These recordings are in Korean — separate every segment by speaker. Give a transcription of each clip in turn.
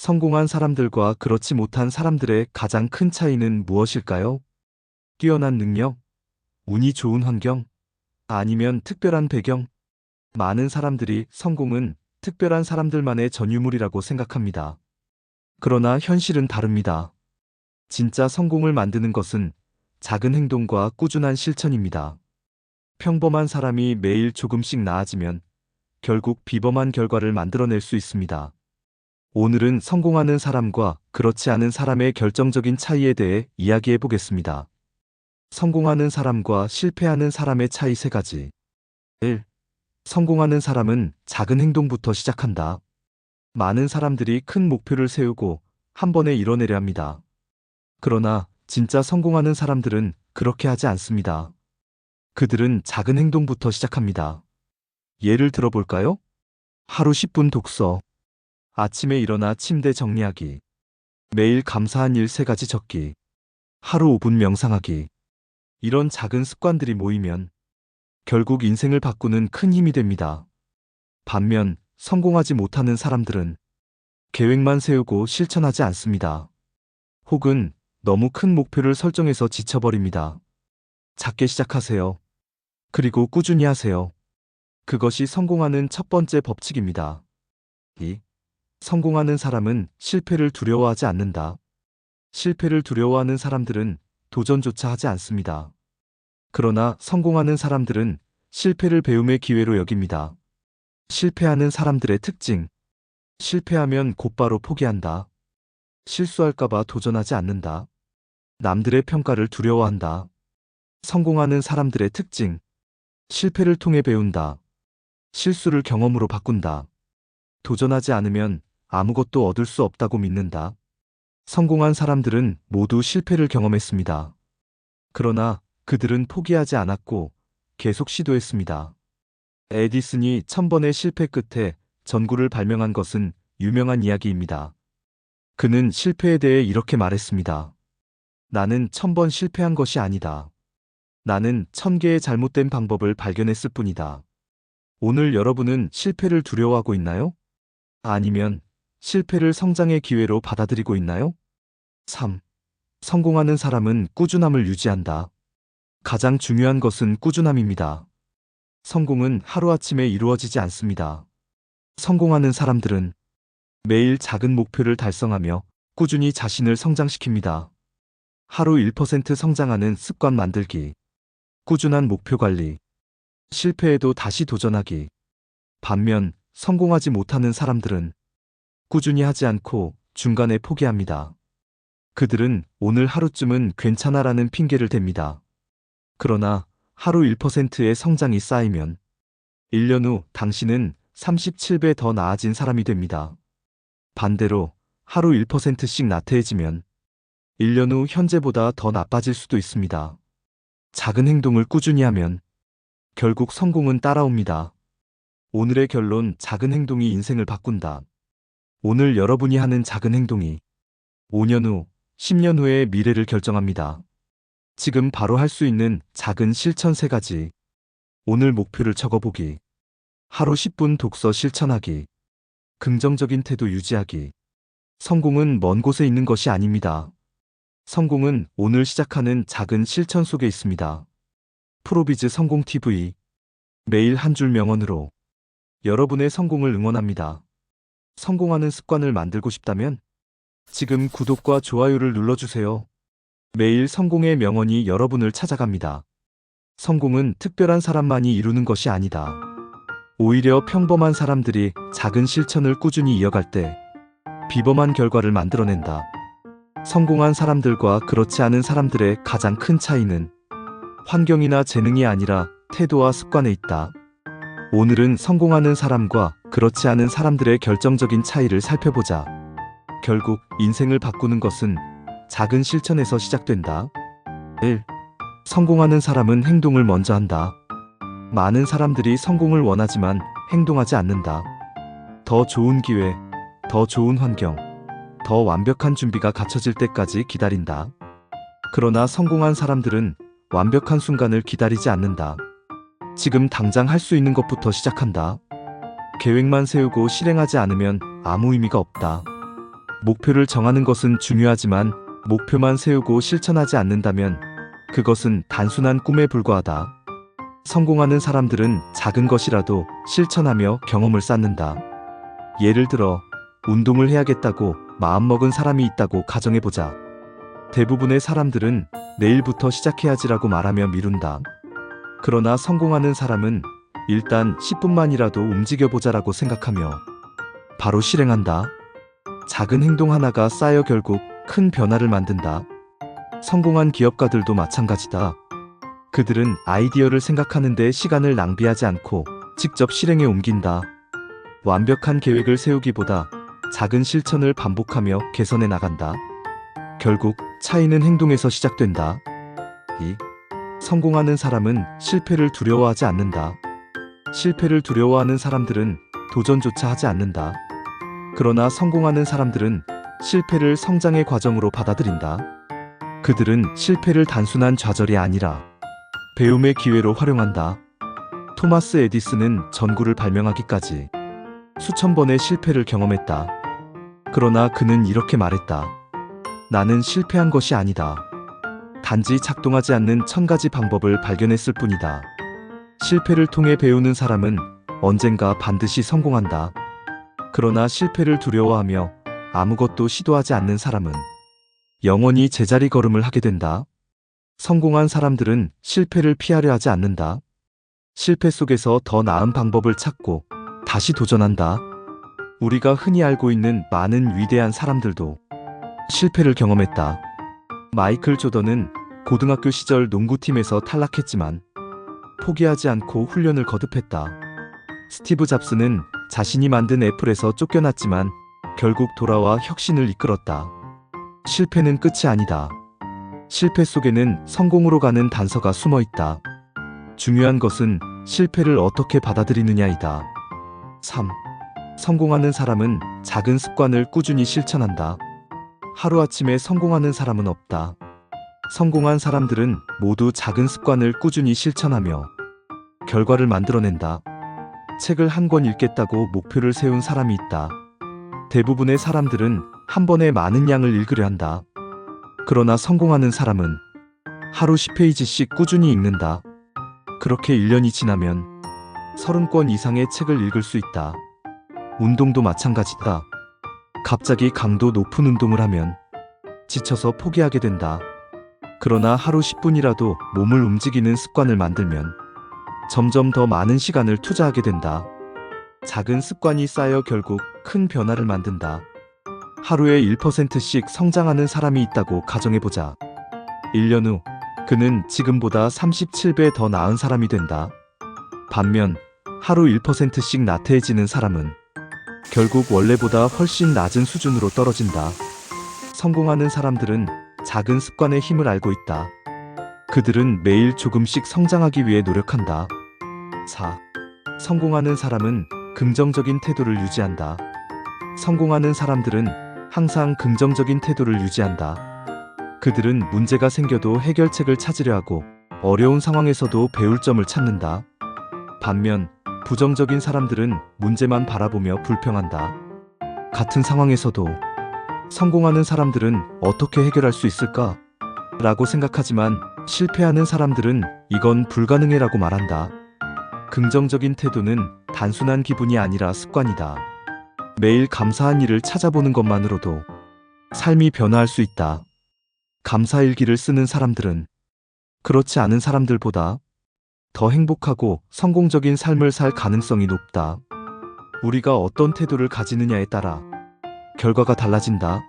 Speaker 1: 성공한 사람들과 그렇지 못한 사람들의 가장 큰 차이는 무엇일까요? 뛰어난 능력, 운이 좋은 환경, 아니면 특별한 배경? 많은 사람들이 성공은 특별한 사람들만의 전유물이라고 생각합니다. 그러나 현실은 다릅니다. 진짜 성공을 만드는 것은 작은 행동과 꾸준한 실천입니다. 평범한 사람이 매일 조금씩 나아지면 결국 비범한 결과를 만들어낼 수 있습니다. 오늘은 성공하는 사람과 그렇지 않은 사람의 결정적인 차이에 대해 이야기해 보겠습니다. 성공하는 사람과 실패하는 사람의 차이 3가지. 1. 성공하는 사람은 작은 행동부터 시작한다. 많은 사람들이 큰 목표를 세우고 한 번에 이뤄내려 합니다. 그러나 진짜 성공하는 사람들은 그렇게 하지 않습니다. 그들은 작은 행동부터 시작합니다. 예를 들어볼까요? 하루 10분 독서, 아침에 일어나 침대 정리하기, 매일 감사한 일 3가지 적기, 하루 5분 명상하기. 이런 작은 습관들이 모이면 결국 인생을 바꾸는 큰 힘이 됩니다. 반면 성공하지 못하는 사람들은 계획만 세우고 실천하지 않습니다. 혹은 너무 큰 목표를 설정해서 지쳐버립니다. 작게 시작하세요. 그리고 꾸준히 하세요. 그것이 성공하는 첫 번째 법칙입니다. 2. 성공하는 사람은 실패를 두려워하지 않는다. 실패를 두려워하는 사람들은 도전조차 하지 않습니다. 그러나 성공하는 사람들은 실패를 배움의 기회로 여깁니다. 실패하는 사람들의 특징. 실패하면 곧바로 포기한다. 실수할까봐 도전하지 않는다. 남들의 평가를 두려워한다. 성공하는 사람들의 특징. 실패를 통해 배운다. 실수를 경험으로 바꾼다. 도전하지 않으면 아무것도 얻을 수 없다고 믿는다. 성공한 사람들은 모두 실패를 경험했습니다. 그러나 그들은 포기하지 않았고 계속 시도했습니다. 에디슨이 1000번의 실패 끝에 전구를 발명한 것은 유명한 이야기입니다. 그는 실패에 대해 이렇게 말했습니다. 나는 1000번 실패한 것이 아니다. 나는 1000개의 잘못된 방법을 발견했을 뿐이다. 오늘 여러분은 실패를 두려워하고 있나요? 아니면 실패를 성장의 기회로 받아들이고 있나요? 3. 성공하는 사람은 꾸준함을 유지한다. 가장 중요한 것은 꾸준함입니다. 성공은 하루아침에 이루어지지 않습니다. 성공하는 사람들은 매일 작은 목표를 달성하며 꾸준히 자신을 성장시킵니다. 하루 1% 성장하는 습관 만들기, 꾸준한 목표 관리, 실패해도 다시 도전하기. 반면 성공하지 못하는 사람들은 꾸준히 하지 않고 중간에 포기합니다. 그들은 오늘 하루쯤은 괜찮아라는 핑계를 댑니다. 그러나 하루 1%의 성장이 쌓이면 1년 후 당신은 37배 더 나아진 사람이 됩니다. 반대로 하루 1%씩 나태해지면 1년 후 현재보다 더 나빠질 수도 있습니다. 작은 행동을 꾸준히 하면 결국 성공은 따라옵니다. 오늘의 결론: 작은 행동이 인생을 바꾼다. 오늘 여러분이 하는 작은 행동이 5년 후, 10년 후의 미래를 결정합니다. 지금 바로 할 수 있는 작은 실천 3가지. 오늘 목표를 적어보기. 하루 10분 독서 실천하기. 긍정적인 태도 유지하기. 성공은 먼 곳에 있는 것이 아닙니다. 성공은 오늘 시작하는 작은 실천 속에 있습니다. 프로비즈 성공TV. 매일 한 줄 명언으로 여러분의 성공을 응원합니다. 성공하는 습관을 만들고 싶다면 지금 구독과 좋아요를 눌러주세요. 매일 성공의 명언이 여러분을 찾아갑니다. 성공은 특별한 사람만이 이루는 것이 아니다. 오히려 평범한 사람들이 작은 실천을 꾸준히 이어갈 때 비범한 결과를 만들어낸다. 성공한 사람들과 그렇지 않은 사람들의 가장 큰 차이는 환경이나 재능이 아니라 태도와 습관에 있다. 오늘은 성공하는 사람과 그렇지 않은 사람들의 결정적인 차이를 살펴보자. 결국 인생을 바꾸는 것은 작은 실천에서 시작된다. 1. 성공하는 사람은 행동을 먼저 한다. 많은 사람들이 성공을 원하지만 행동하지 않는다. 더 좋은 기회, 더 좋은 환경, 더 완벽한 준비가 갖춰질 때까지 기다린다. 그러나 성공한 사람들은 완벽한 순간을 기다리지 않는다. 지금 당장 할 수 있는 것부터 시작한다. 계획만 세우고 실행하지 않으면 아무 의미가 없다. 목표를 정하는 것은 중요하지만 목표만 세우고 실천하지 않는다면 그것은 단순한 꿈에 불과하다. 성공하는 사람들은 작은 것이라도 실천하며 경험을 쌓는다. 예를 들어 운동을 해야겠다고 마음먹은 사람이 있다고 가정해보자. 대부분의 사람들은 내일부터 시작해야지라고 말하며 미룬다. 그러나 성공하는 사람은 일단 10분만이라도 움직여보자라고 생각하며 바로 실행한다. 작은 행동 하나가 쌓여 결국 큰 변화를 만든다. 성공한 기업가들도 마찬가지다. 그들은 아이디어를 생각하는데 시간을 낭비하지 않고 직접 실행에 옮긴다. 완벽한 계획을 세우기보다 작은 실천을 반복하며 개선해 나간다. 결국 차이는 행동에서 시작된다. 2. 성공하는 사람은 실패를 두려워하지 않는다. 실패를 두려워하는 사람들은 도전조차 하지 않는다. 그러나 성공하는 사람들은 실패를 성장의 과정으로 받아들인다. 그들은 실패를 단순한 좌절이 아니라 배움의 기회로 활용한다. 토마스 에디슨은 전구를 발명하기까지 수천 번의 실패를 경험했다. 그러나 그는 이렇게 말했다. 나는 실패한 것이 아니다. 단지 작동하지 않는 1000가지 방법을 발견했을 뿐이다. 실패를 통해 배우는 사람은 언젠가 반드시 성공한다. 그러나 실패를 두려워하며 아무것도 시도하지 않는 사람은 영원히 제자리 걸음을 하게 된다. 성공한 사람들은 실패를 피하려 하지 않는다. 실패 속에서 더 나은 방법을 찾고 다시 도전한다. 우리가 흔히 알고 있는 많은 위대한 사람들도 실패를 경험했다. 마이클 조던은 고등학교 시절 농구팀에서 탈락했지만 포기하지 않고 훈련을 거듭했다. 스티브 잡스는 자신이 만든 애플에서 쫓겨났지만 결국 돌아와 혁신을 이끌었다. 실패는 끝이 아니다. 실패 속에는 성공으로 가는 단서가 숨어 있다. 중요한 것은 실패를 어떻게 받아들이느냐이다. 3. 성공하는 사람은 작은 습관을 꾸준히 실천한다. 하루아침에 성공하는 사람은 없다. 성공한 사람들은 모두 작은 습관을 꾸준히 실천하며 결과를 만들어낸다. 책을 한 권 읽겠다고 목표를 세운 사람이 있다. 대부분의 사람들은 한 번에 많은 양을 읽으려 한다. 그러나 성공하는 사람은 하루 10페이지씩 꾸준히 읽는다. 그렇게 1년이 지나면 30권 이상의 책을 읽을 수 있다. 운동도 마찬가지다. 갑자기 강도 높은 운동을 하면 지쳐서 포기하게 된다. 그러나 하루 10분이라도 몸을 움직이는 습관을 만들면 점점 더 많은 시간을 투자하게 된다. 작은 습관이 쌓여 결국 큰 변화를 만든다. 하루에 1%씩 성장하는 사람이 있다고 가정해보자. 1년 후 그는 지금보다 37배 더 나은 사람이 된다. 반면 하루 1%씩 나태해지는 사람은 결국 원래보다 훨씬 낮은 수준으로 떨어진다. 성공하는 사람들은 작은 습관의 힘을 알고 있다. 그들은 매일 조금씩 성장하기 위해 노력한다. 4. 성공하는 사람은 긍정적인 태도를 유지한다. 성공하는 사람들은 항상 긍정적인 태도를 유지한다. 그들은 문제가 생겨도 해결책을 찾으려 하고 어려운 상황에서도 배울 점을 찾는다. 반면 부정적인 사람들은 문제만 바라보며 불평한다. 같은 상황에서도 성공하는 사람들은 어떻게 해결할 수 있을까? 라고 생각하지만 실패하는 사람들은 이건 불가능해라고 말한다. 긍정적인 태도는 단순한 기분이 아니라 습관이다. 매일 감사한 일을 찾아보는 것만으로도 삶이 변화할 수 있다. 감사일기를 쓰는 사람들은 그렇지 않은 사람들보다 더 행복하고 성공적인 삶을 살 가능성이 높다. 우리가 어떤 태도를 가지느냐에 따라 결과가 달라진다.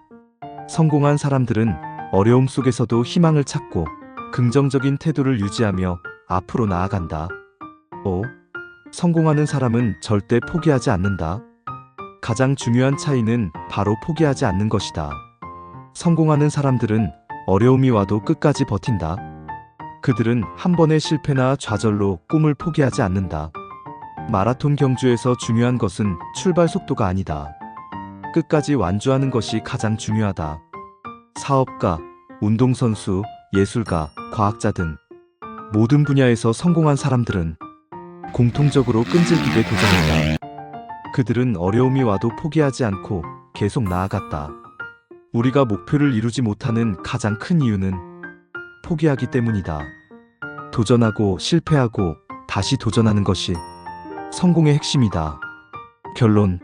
Speaker 1: 성공한 사람들은 어려움 속에서도 희망을 찾고 긍정적인 태도를 유지하며 앞으로 나아간다. 5. 성공하는 사람은 절대 포기하지 않는다. 가장 중요한 차이는 바로 포기하지 않는 것이다. 성공하는 사람들은 어려움이 와도 끝까지 버틴다. 그들은 한 번의 실패나 좌절로 꿈을 포기하지 않는다. 마라톤 경주에서 중요한 것은 출발 속도가 아니다. 끝까지 완주하는 것이 가장 중요하다. 사업가, 운동선수, 예술가, 과학자 등 모든 분야에서 성공한 사람들은 공통적으로 끈질기게 도전했다. 그들은 어려움이 와도 포기하지 않고 계속 나아갔다. 우리가 목표를 이루지 못하는 가장 큰 이유는 포기하기 때문이다. 도전하고 실패하고 다시 도전하는 것이 성공의 핵심이다. 결론.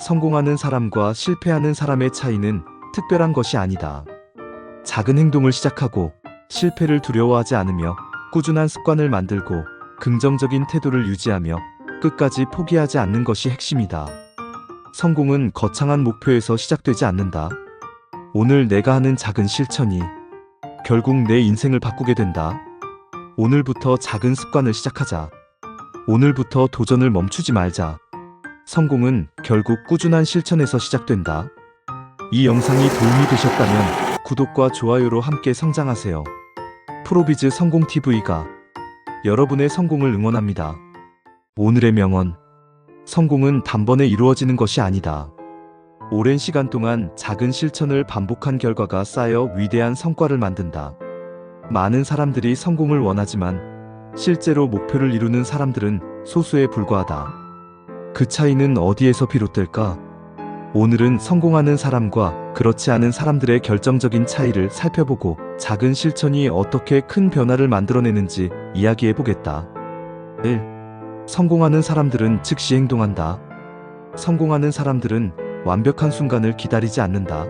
Speaker 1: 성공하는 사람과 실패하는 사람의 차이는 특별한 것이 아니다. 작은 행동을 시작하고 실패를 두려워하지 않으며 꾸준한 습관을 만들고 긍정적인 태도를 유지하며 끝까지 포기하지 않는 것이 핵심이다. 성공은 거창한 목표에서 시작되지 않는다. 오늘 내가 하는 작은 실천이 결국 내 인생을 바꾸게 된다. 오늘부터 작은 습관을 시작하자. 오늘부터 도전을 멈추지 말자. 성공은 결국 꾸준한 실천에서 시작된다. 이 영상이 도움이 되셨다면 구독과 좋아요로 함께 성장하세요. 프로비즈 성공TV가 여러분의 성공을 응원합니다. 오늘의 명언. 성공은 단번에 이루어지는 것이 아니다. 오랜 시간 동안 작은 실천을 반복한 결과가 쌓여 위대한 성과를 만든다. 많은 사람들이 성공을 원하지만 실제로 목표를 이루는 사람들은 소수에 불과하다. 그 차이는 어디에서 비롯될까? 오늘은 성공하는 사람과 그렇지 않은 사람들의 결정적인 차이를 살펴보고 작은 실천이 어떻게 큰 변화를 만들어내는지 이야기해보겠다. 1. 성공하는 사람들은 즉시 행동한다. 성공하는 사람들은 완벽한 순간을 기다리지 않는다.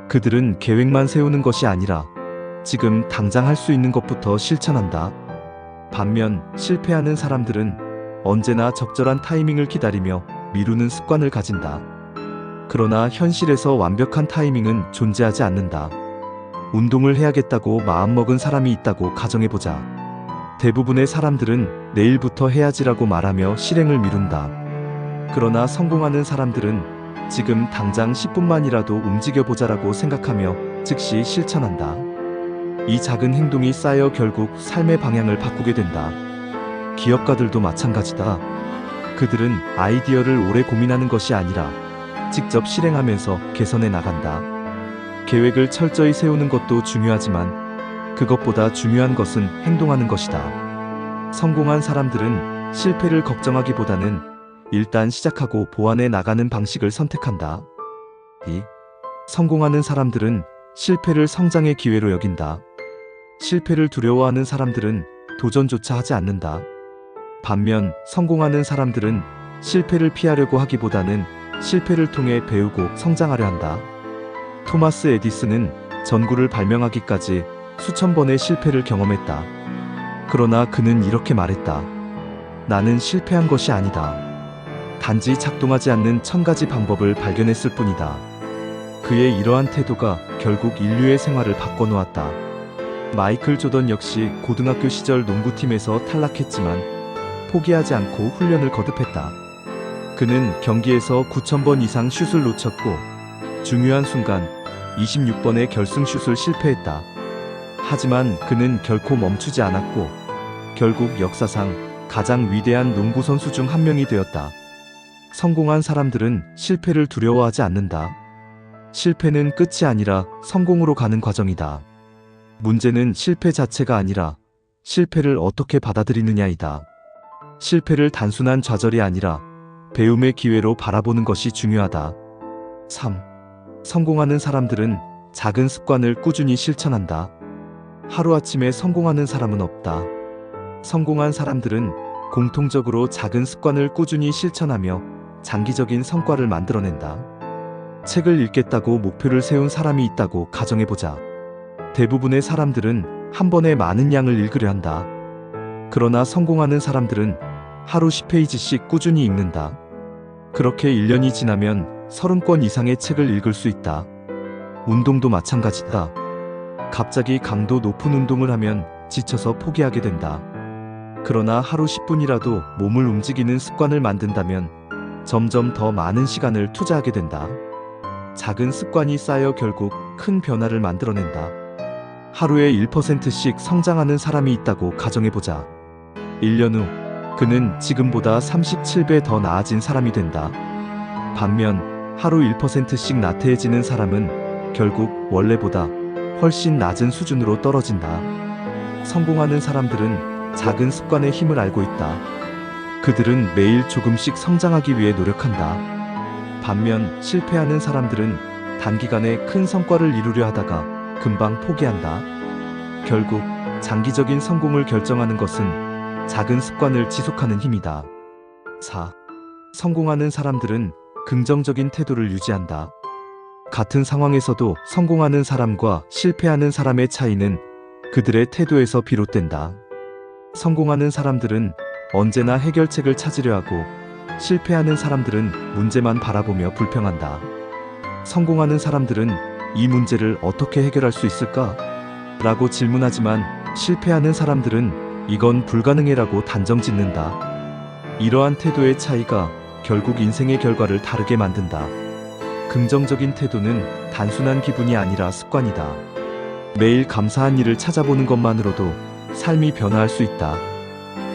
Speaker 1: 그들은 계획만 세우는 것이 아니라 지금 당장 할 수 있는 것부터 실천한다. 반면 실패하는 사람들은 언제나 적절한 타이밍을 기다리며 미루는 습관을 가진다. 그러나 현실에서 완벽한 타이밍은 존재하지 않는다. 운동을 해야겠다고 마음먹은 사람이 있다고 가정해보자. 대부분의 사람들은 내일부터 해야지라고 말하며 실행을 미룬다. 그러나 성공하는 사람들은 지금 당장 10분만이라도 움직여보자라고 생각하며 즉시 실천한다. 이 작은 행동이 쌓여 결국 삶의 방향을 바꾸게 된다. 기업가들도 마찬가지다. 그들은 아이디어를 오래 고민하는 것이 아니라 직접 실행하면서 개선해 나간다. 계획을 철저히 세우는 것도 중요하지만 그것보다 중요한 것은 행동하는 것이다. 성공한 사람들은 실패를 걱정하기보다는 일단 시작하고 보완해 나가는 방식을 선택한다. 2. 성공하는 사람들은 실패를 성장의 기회로 여긴다. 실패를 두려워하는 사람들은 도전조차 하지 않는다. 반면 성공하는 사람들은 실패를 피하려고 하기보다는 실패를 통해 배우고 성장하려 한다. 토마스 에디슨은 전구를 발명하기까지 수천 번의 실패를 경험했다. 그러나 그는 이렇게 말했다. 나는 실패한 것이 아니다. 단지 작동하지 않는 1000가지 방법을 발견했을 뿐이다. 그의 이러한 태도가 결국 인류의 생활을 바꿔놓았다. 마이클 조던 역시 고등학교 시절 농구팀에서 탈락했지만 포기하지 않고 훈련을 거듭했다. 그는 경기에서 9000번 이상 슛을 놓쳤고 중요한 순간 26번의 결승슛을 실패했다. 하지만 그는 결코 멈추지 않았고 결국 역사상 가장 위대한 농구 선수 중 한 명이 되었다. 성공한 사람들은 실패를 두려워하지 않는다. 실패는 끝이 아니라 성공으로 가는 과정이다. 문제는 실패 자체가 아니라 실패를 어떻게 받아들이느냐이다. 실패를 단순한 좌절이 아니라 배움의 기회로 바라보는 것이 중요하다. 3. 성공하는 사람들은 작은 습관을 꾸준히 실천한다. 하루아침에 성공하는 사람은 없다. 성공한 사람들은 공통적으로 작은 습관을 꾸준히 실천하며 장기적인 성과를 만들어낸다. 책을 읽겠다고 목표를 세운 사람이 있다고 가정해보자. 대부분의 사람들은 한 번에 많은 양을 읽으려 한다. 그러나 성공하는 사람들은 하루 10페이지씩 꾸준히 읽는다. 그렇게 1년이 지나면 30권 이상의 책을 읽을 수 있다. 운동도 마찬가지다. 갑자기 강도 높은 운동을 하면 지쳐서 포기하게 된다. 그러나 하루 10분이라도 몸을 움직이는 습관을 만든다면 점점 더 많은 시간을 투자하게 된다. 작은 습관이 쌓여 결국 큰 변화를 만들어낸다. 하루에 1%씩 성장하는 사람이 있다고 가정해보자. 1년 후 그는 지금보다 37배 더 나아진 사람이 된다. 반면 하루 1%씩 나태해지는 사람은 결국 원래보다 훨씬 낮은 수준으로 떨어진다. 성공하는 사람들은 작은 습관의 힘을 알고 있다. 그들은 매일 조금씩 성장하기 위해 노력한다. 반면 실패하는 사람들은 단기간에 큰 성과를 이루려 하다가 금방 포기한다. 결국 장기적인 성공을 결정하는 것은 작은 습관을 지속하는 힘이다. 4. 성공하는 사람들은 긍정적인 태도를 유지한다. 같은 상황에서도 성공하는 사람과 실패하는 사람의 차이는 그들의 태도에서 비롯된다. 성공하는 사람들은 언제나 해결책을 찾으려 하고, 실패하는 사람들은 문제만 바라보며 불평한다. 성공하는 사람들은 이 문제를 어떻게 해결할 수 있을까? 라고 질문하지만, 실패하는 사람들은 이건 불가능해라고 단정짓는다. 이러한 태도의 차이가 결국 인생의 결과를 다르게 만든다. 긍정적인 태도는 단순한 기분이 아니라 습관이다. 매일 감사한 일을 찾아보는 것만으로도 삶이 변화할 수 있다.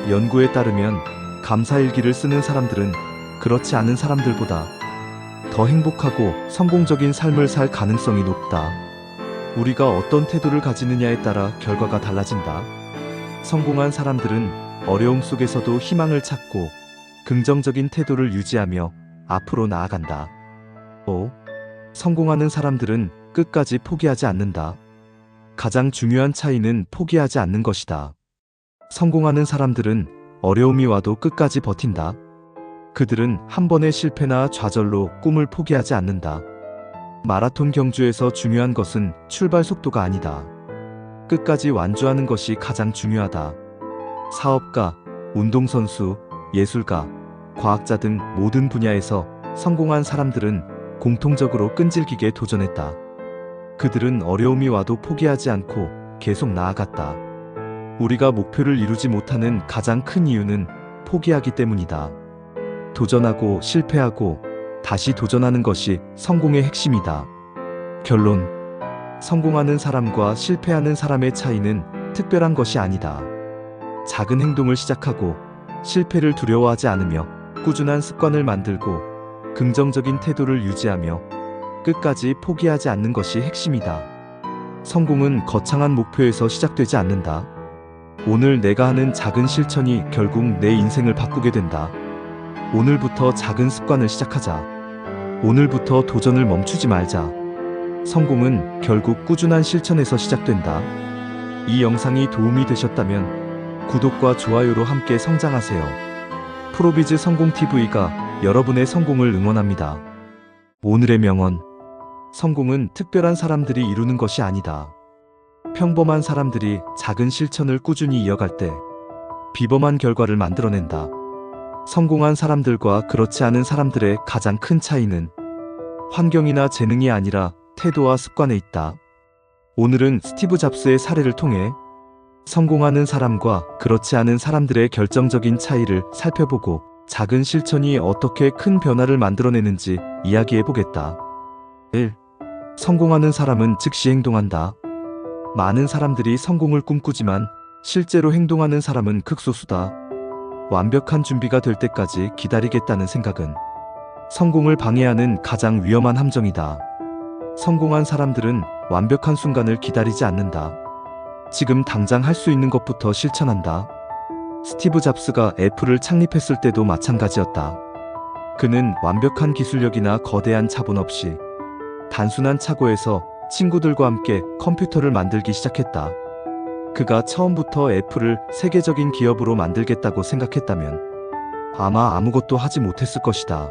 Speaker 1: 연구에 따르면 감사일기를 쓰는 사람들은 그렇지 않은 사람들보다 더 행복하고 성공적인 삶을 살 가능성이 높다. 우리가 어떤 태도를 가지느냐에 따라 결과가 달라진다. 성공한 사람들은 어려움 속에서도 희망을 찾고 긍정적인 태도를 유지하며 앞으로 나아간다. 5. 성공하는 사람들은 끝까지 포기하지 않는다. 가장 중요한 차이는 포기하지 않는 것이다. 성공하는 사람들은 어려움이 와도 끝까지 버틴다. 그들은 한 번의 실패나 좌절로 꿈을 포기하지 않는다. 마라톤 경주에서 중요한 것은 출발 속도가 아니다. 끝까지 완주하는 것이 가장 중요하다. 사업가, 운동선수, 예술가, 과학자 등 모든 분야에서 성공한 사람들은 공통적으로 끈질기게 도전했다. 그들은 어려움이 와도 포기하지 않고 계속 나아갔다. 우리가 목표를 이루지 못하는 가장 큰 이유는 포기하기 때문이다. 도전하고 실패하고 다시 도전하는 것이 성공의 핵심이다. 결론. 성공하는 사람과 실패하는 사람의 차이는 특별한 것이 아니다. 작은 행동을 시작하고 실패를 두려워하지 않으며 꾸준한 습관을 만들고 긍정적인 태도를 유지하며 끝까지 포기하지 않는 것이 핵심이다. 성공은 거창한 목표에서 시작되지 않는다. 오늘 내가 하는 작은 실천이 결국 내 인생을 바꾸게 된다. 오늘부터 작은 습관을 시작하자. 오늘부터 도전을 멈추지 말자. 성공은 결국 꾸준한 실천에서 시작된다. 이 영상이 도움이 되셨다면 구독과 좋아요로 함께 성장하세요. 프로비즈 성공TV가 여러분의 성공을 응원합니다. 오늘의 명언. 성공은 특별한 사람들이 이루는 것이 아니다. 평범한 사람들이 작은 실천을 꾸준히 이어갈 때 비범한 결과를 만들어낸다. 성공한 사람들과 그렇지 않은 사람들의 가장 큰 차이는 환경이나 재능이 아니라 태도와 습관에 있다. 오늘은 스티브 잡스의 사례를 통해 성공하는 사람과 그렇지 않은 사람들의 결정적인 차이를 살펴보고 작은 실천이 어떻게 큰 변화를 만들어내는지 이야기해보겠다. 1. 성공하는 사람은 즉시 행동한다. 많은 사람들이 성공을 꿈꾸지만 실제로 행동하는 사람은 극소수다. 완벽한 준비가 될 때까지 기다리겠다는 생각은 성공을 방해하는 가장 위험한 함정이다. 성공한 사람들은 완벽한 순간을 기다리지 않는다. 지금 당장 할 수 있는 것부터 실천한다. 스티브 잡스가 애플을 창립했을 때도 마찬가지였다. 그는 완벽한 기술력이나 거대한 자본 없이 단순한 차고에서 친구들과 함께 컴퓨터를 만들기 시작했다. 그가 처음부터 애플을 세계적인 기업으로 만들겠다고 생각했다면 아마 아무것도 하지 못했을 것이다.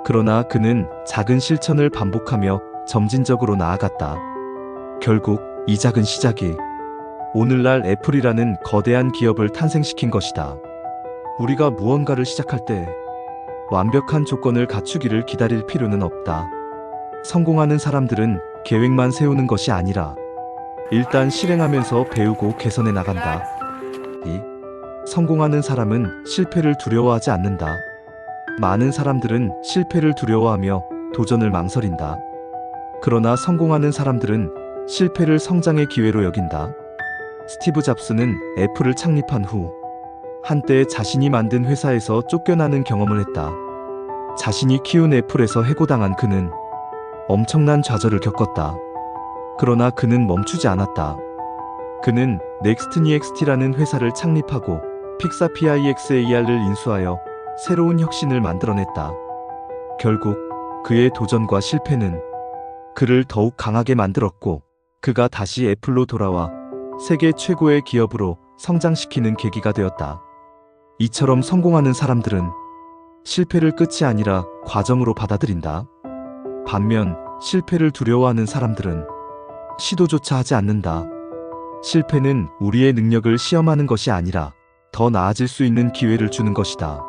Speaker 1: 그러나 그는 작은 실천을 반복하며 점진적으로 나아갔다. 결국 이 작은 시작이 오늘날 애플이라는 거대한 기업을 탄생시킨 것이다. 우리가 무언가를 시작할 때 완벽한 조건을 갖추기를 기다릴 필요는 없다. 성공하는 사람들은 계획만 세우는 것이 아니라 일단 실행하면서 배우고 개선해 나간다. 2. 성공하는 사람은 실패를 두려워하지 않는다. 많은 사람들은 실패를 두려워하며 도전을 망설인다. 그러나 성공하는 사람들은 실패를 성장의 기회로 여긴다. 스티브 잡스는 애플을 창립한 후 한때 자신이 만든 회사에서 쫓겨나는 경험을 했다. 자신이 키운 애플에서 해고당한 그는 엄청난 좌절을 겪었다. 그러나 그는 멈추지 않았다. 그는 넥스트니엑스티라는 회사를 창립하고 픽사PIXAR을 인수하여 새로운 혁신을 만들어냈다. 결국 그의 도전과 실패는 그를 더욱 강하게 만들었고, 그가 다시 애플로 돌아와 세계 최고의 기업으로 성장시키는 계기가 되었다. 이처럼 성공하는 사람들은 실패를 끝이 아니라 과정으로 받아들인다. 반면 실패를 두려워하는 사람들은 시도조차 하지 않는다. 실패는 우리의 능력을 시험하는 것이 아니라 더 나아질 수 있는 기회를 주는 것이다.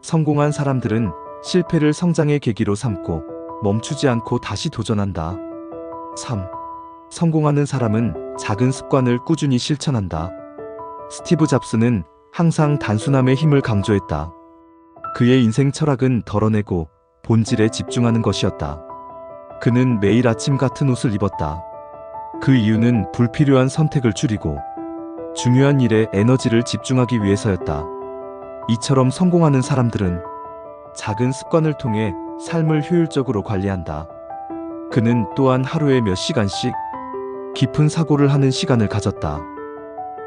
Speaker 1: 성공한 사람들은 실패를 성장의 계기로 삼고 멈추지 않고 다시 도전한다. 3. 성공하는 사람은 작은 습관을 꾸준히 실천한다. 스티브 잡스는 항상 단순함의 힘을 강조했다. 그의 인생 철학은 덜어내고 본질에 집중하는 것이었다. 그는 매일 아침 같은 옷을 입었다. 그 이유는 불필요한 선택을 줄이고 중요한 일에 에너지를 집중하기 위해서였다. 이처럼 성공하는 사람들은 작은 습관을 통해 삶을 효율적으로 관리한다. 그는 또한 하루에 몇 시간씩 깊은 사고를 하는 시간을 가졌다.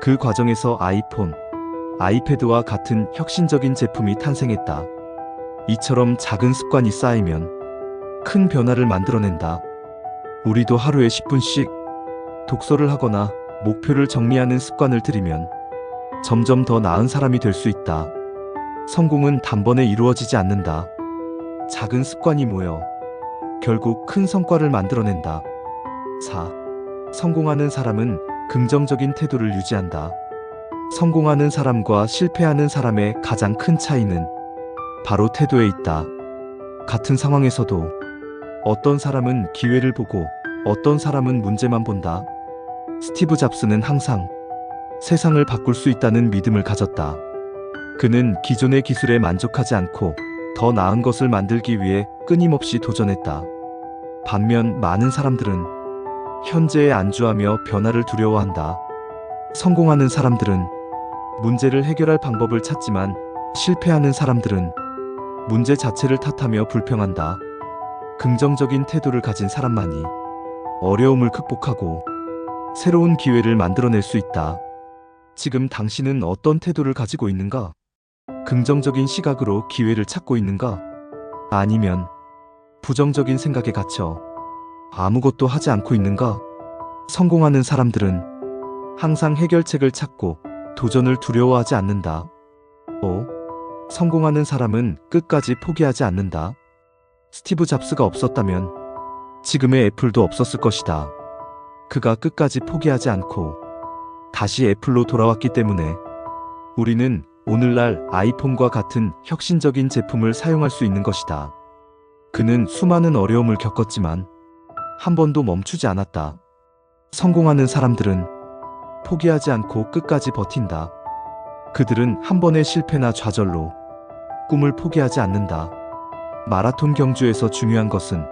Speaker 1: 그 과정에서 아이폰, 아이패드와 같은 혁신적인 제품이 탄생했다. 이처럼 작은 습관이 쌓이면 큰 변화를 만들어낸다. 우리도 하루에 10분씩 독서를 하거나 목표를 정리하는 습관을 들이면 점점 더 나은 사람이 될 수 있다. 성공은 단번에 이루어지지 않는다. 작은 습관이 모여 결국 큰 성과를 만들어낸다. 4. 성공하는 사람은 긍정적인 태도를 유지한다. 성공하는 사람과 실패하는 사람의 가장 큰 차이는 바로 태도에 있다. 같은 상황에서도 어떤 사람은 기회를 보고 어떤 사람은 문제만 본다. 스티브 잡스는 항상 세상을 바꿀 수 있다는 믿음을 가졌다. 그는 기존의 기술에 만족하지 않고 더 나은 것을 만들기 위해 끊임없이 도전했다. 반면 많은 사람들은 현재에 안주하며 변화를 두려워한다. 성공하는 사람들은 문제를 해결할 방법을 찾지만 실패하는 사람들은 문제 자체를 탓하며 불평한다. 긍정적인 태도를 가진 사람만이 어려움을 극복하고 새로운 기회를 만들어낼 수 있다. 지금 당신은 어떤 태도를 가지고 있는가? 긍정적인 시각으로 기회를 찾고 있는가? 아니면 부정적인 생각에 갇혀 아무것도 하지 않고 있는가? 성공하는 사람들은 항상 해결책을 찾고 도전을 두려워하지 않는다. 5. 성공하는 사람은 끝까지 포기하지 않는다. 스티브 잡스가 없었다면 지금의 애플도 없었을 것이다. 그가 끝까지 포기하지 않고 다시 애플로 돌아왔기 때문에 우리는 오늘날 아이폰과 같은 혁신적인 제품을 사용할 수 있는 것이다. 그는 수많은 어려움을 겪었지만 한 번도 멈추지 않았다. 성공하는 사람들은 포기하지 않고 끝까지 버틴다. 그들은 한 번의 실패나 좌절로 꿈을 포기하지 않는다. 마라톤 경주에서 중요한 것은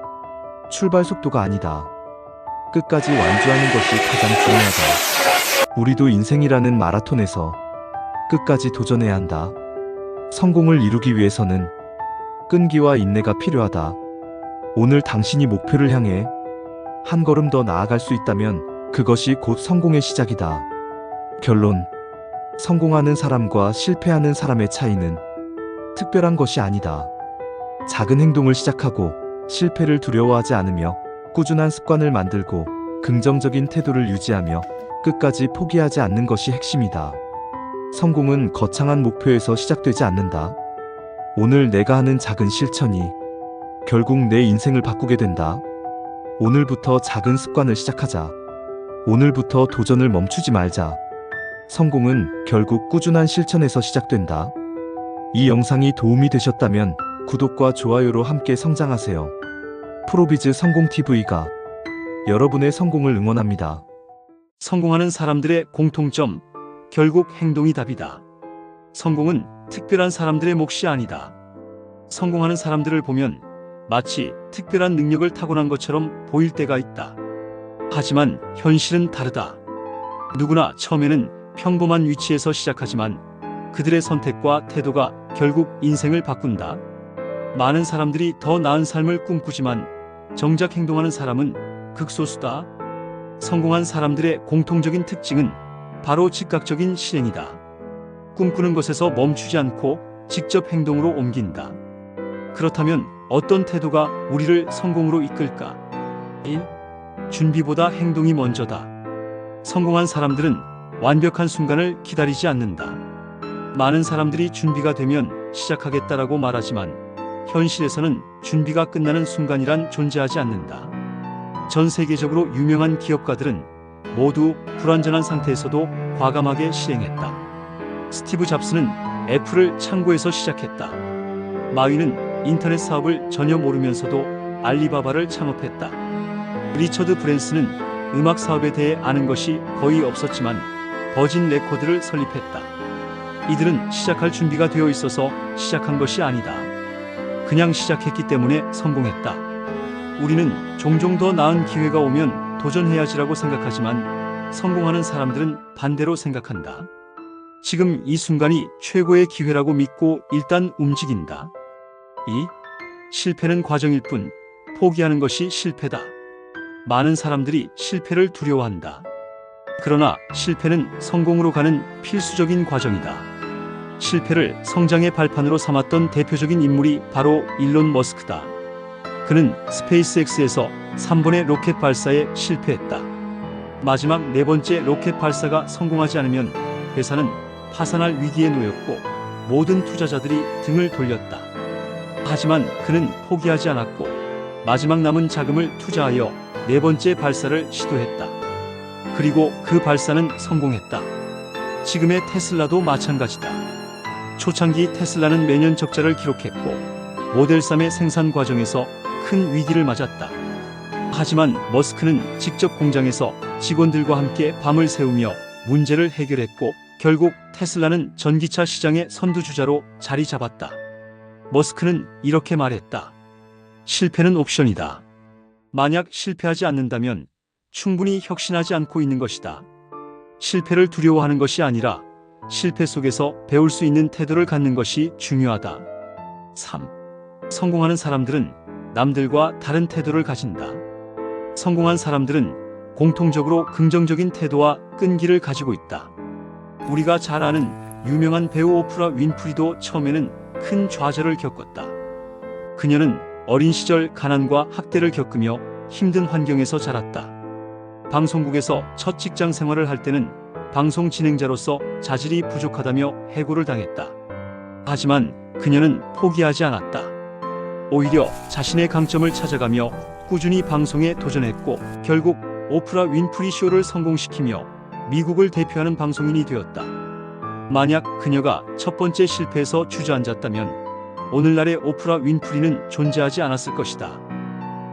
Speaker 1: 출발 속도가 아니다. 끝까지 완주하는 것이 가장 중요하다. 우리도 인생이라는 마라톤에서 끝까지 도전해야 한다. 성공을 이루기 위해서는 끈기와 인내가 필요하다. 오늘 당신이 목표를 향해 한 걸음 더 나아갈 수 있다면 그것이 곧 성공의 시작이다. 결론. 성공하는 사람과 실패하는 사람의 차이는 특별한 것이 아니다. 작은 행동을 시작하고 실패를 두려워하지 않으며 꾸준한 습관을 만들고 긍정적인 태도를 유지하며 끝까지 포기하지 않는 것이 핵심이다. 성공은 거창한 목표에서 시작되지 않는다. 오늘 내가 하는 작은 실천이 결국 내 인생을 바꾸게 된다. 오늘부터 작은 습관을 시작하자. 오늘부터 도전을 멈추지 말자. 성공은 결국 꾸준한 실천에서 시작된다. 이 영상이 도움이 되셨다면 구독과 좋아요로 함께 성장하세요. 프로비즈 성공TV가 여러분의 성공을 응원합니다.
Speaker 2: 성공하는 사람들의 공통점, 결국 행동이 답이다. 성공은 특별한 사람들의 몫이 아니다. 성공하는 사람들을 보면 마치 특별한 능력을 타고난 것처럼 보일 때가 있다. 하지만 현실은 다르다. 누구나 처음에는 평범한 위치에서 시작하지만 그들의 선택과 태도가 결국 인생을 바꾼다. 많은 사람들이 더 나은 삶을 꿈꾸지만 정작 행동하는 사람은 극소수다. 성공한 사람들의 공통적인 특징은 바로 즉각적인 실행이다. 꿈꾸는 것에서 멈추지 않고 직접 행동으로 옮긴다. 그렇다면 어떤 태도가 우리를 성공으로 이끌까? 1. 준비보다 행동이 먼저다. 성공한 사람들은 완벽한 순간을 기다리지 않는다. 많은 사람들이 준비가 되면 시작하겠다라고 말하지만 현실에서는 준비가 끝나는 순간이란 존재하지 않는다. 전 세계적으로 유명한 기업가들은 모두 불완전한 상태에서도 과감하게 실행했다. 스티브 잡스는 애플을 창고에서 시작했다. 마윈은 인터넷 사업을 전혀 모르면서도 알리바바를 창업했다. 리처드 브랜슨은 음악 사업에 대해 아는 것이 거의 없었지만 버진 레코드를 설립했다. 이들은 시작할 준비가 되어 있어서 시작한 것이 아니다. 그냥 시작했기 때문에 성공했다. 우리는 종종 더 나은 기회가 오면 도전해야지라고 생각하지만 성공하는 사람들은 반대로 생각한다. 지금 이 순간이 최고의 기회라고 믿고 일단 움직인다. 2. 실패는 과정일 뿐 포기하는 것이 실패다. 많은 사람들이 실패를 두려워한다. 그러나 실패는 성공으로 가는 필수적인 과정이다. 실패를 성장의 발판으로 삼았던 대표적인 인물이 바로 일론 머스크다. 그는 스페이스X에서 3번의 로켓 발사에 실패했다. 마지막 4번째 로켓 발사가 성공하지 않으면 회사는 파산할 위기에 놓였고 모든 투자자들이 등을 돌렸다. 하지만 그는 포기하지 않았고 마지막 남은 자금을 투자하여 4번째 발사를 시도했다. 그리고 그 발사는 성공했다. 지금의 테슬라도 마찬가지다. 초창기 테슬라는 매년 적자를 기록했고 모델 3의 생산 과정에서 큰 위기를 맞았다. 하지만 머스크는 직접 공장에서 직원들과 함께 밤을 새우며 문제를 해결했고 결국 테슬라는 전기차 시장의 선두주자로 자리 잡았다. 머스크는 이렇게 말했다. 실패는 옵션이다. 만약 실패하지 않는다면 충분히 혁신하지 않고 있는 것이다. 실패를 두려워하는 것이 아니라 실패 속에서 배울 수 있는 태도를 갖는 것이 중요하다. 3. 성공하는 사람들은 남들과 다른 태도를 가진다. 성공한 사람들은 공통적으로 긍정적인 태도와 끈기를 가지고 있다. 우리가 잘 아는 유명한 배우 오프라 윈프리도 처음에는 큰 좌절을 겪었다. 그녀는 어린 시절 가난과 학대를 겪으며 힘든 환경에서 자랐다. 방송국에서 첫 직장 생활을 할 때는 방송 진행자로서 자질이 부족하다며 해고를 당했다. 하지만 그녀는 포기하지 않았다. 오히려 자신의 강점을 찾아가며 꾸준히 방송에 도전했고 결국 오프라 윈프리 쇼를 성공시키며 미국을 대표하는 방송인이 되었다. 만약 그녀가 첫 번째 실패에서 주저앉았다면 오늘날의 오프라 윈프리는 존재하지 않았을 것이다.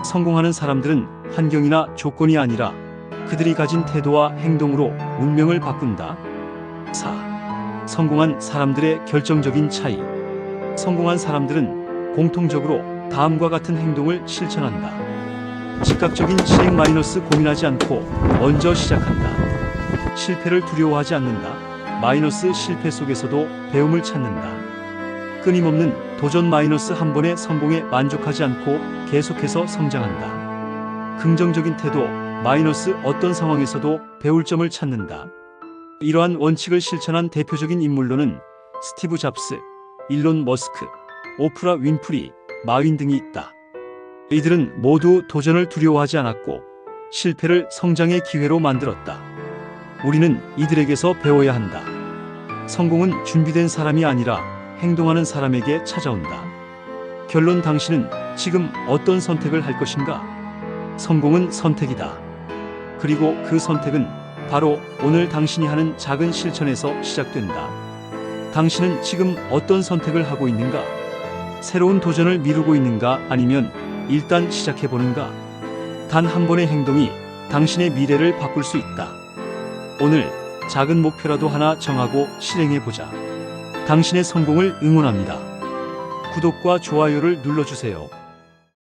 Speaker 2: 성공하는 사람들은 환경이나 조건이 아니라 그들이 가진 태도와 행동으로 운명을 바꾼다. 4. 성공한 사람들의 결정적인 차이. 성공한 사람들은 공통적으로 다음과 같은 행동을 실천한다. 즉각적인 실행 마이너스 고민하지 않고 먼저 시작한다. 실패를 두려워하지 않는다. 마이너스 실패 속에서도 배움을 찾는다. 끊임없는 도전 마이너스 한 번의 성공에 만족하지 않고 계속해서 성장한다. 긍정적인 태도 마이너스 어떤 상황에서도 배울 점을 찾는다. 이러한 원칙을 실천한 대표적인 인물로는 스티브 잡스, 일론 머스크, 오프라 윈프리, 마윈 등이 있다. 이들은 모두 도전을 두려워하지 않았고 실패를 성장의 기회로 만들었다. 우리는 이들에게서 배워야 한다. 성공은 준비된 사람이 아니라 행동하는 사람에게 찾아온다. 결론 당신은 지금 어떤 선택을 할 것인가? 성공은 선택이다. 그리고 그 선택은 바로 오늘 당신이 하는 작은 실천에서 시작된다. 당신은 지금 어떤 선택을 하고 있는가? 새로운 도전을 미루고 있는가? 아니면 일단 시작해보는가? 단 한 번의 행동이 당신의 미래를 바꿀 수 있다. 오늘 작은 목표라도 하나 정하고 실행해보자. 당신의 성공을 응원합니다. 구독과 좋아요를 눌러주세요.